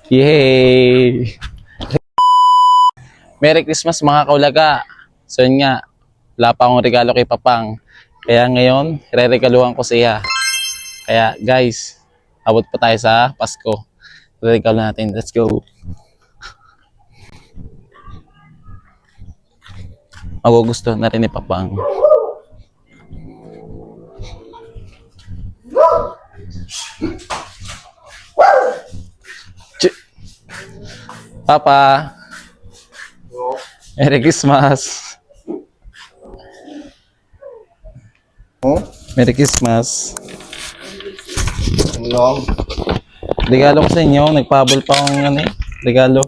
Yay! Merry Christmas mga kaulaga. So yun nga, wala pa akong regalo kay Papang. Kaya ngayon, re-regaluhan ko siya. Kaya guys, abot pa tayo sa Pasko. Re-regalo natin. Let's go! Magugustuhan na rin ni Papang. Papa! Merry Christmas! Oh? Merry Christmas! Ano? Regalo ko sa inyo. Nagpahabol pa akong regalo.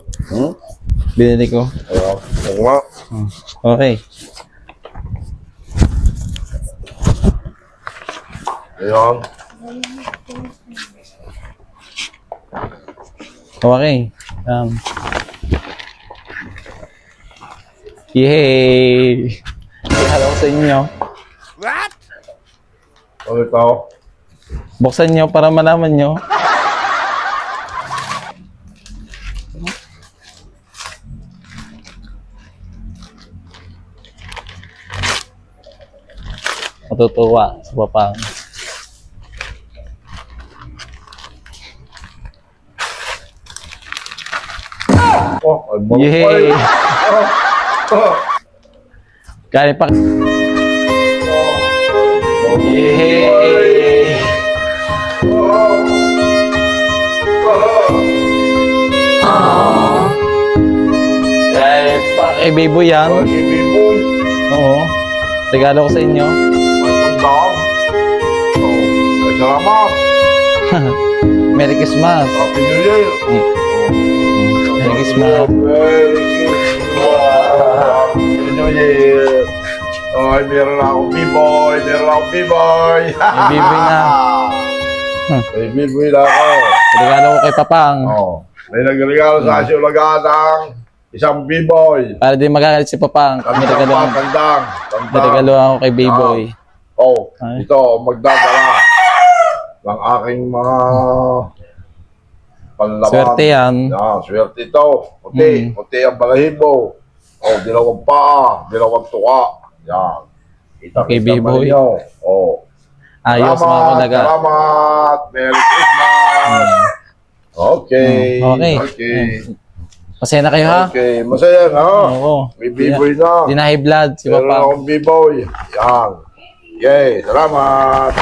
Binili ko. Oo nga. Okay. Ayan. Okay. Yay! Regalo ko sa inyo. Ano ito? Buksan nyo para malaman nyo. Matutuwa sa Papang. Oh, ay mga Yay! Oh. Kaya pa. Yay! Kaya pa kay Bibo yan. Oh, si Biboy. Oo. Regalo ko sa inyo. Magandang. Oh, ay salamat. Merry Christmas. Happy New Year. Merry Christmas. Merry Christmas. Happy New Year. Ay, meron akong B-boy. Meron akong B-boy. May Biboy na. May B-boy na ako. Regalo ko kay Papang. Oh, may nagregalo sa asin ulagatang isang B-boy. Para di magagalit si Papang. May Tandang regalo, pa, tandang. may regalo ako kay Biboy. Oh, Ay. ito, magdadala ng aking mga panlaban. Swerte yan. Yan, swerte ito. Puti, puti ang balahibo. Oh, dilawang paa, dilawang tuka. Yan. Okay, Kita-kita pa B-boy. ninyo. Oh. Ayos mga kulaga. Salamat. Merry Christmas. Okay. Okay. Okay. Masaya na kayo ha? Okay, masaya na. Oo. May B-boy na. Di na high blood si Meron Papang. akong B-boy. Yan. Yay, salamat.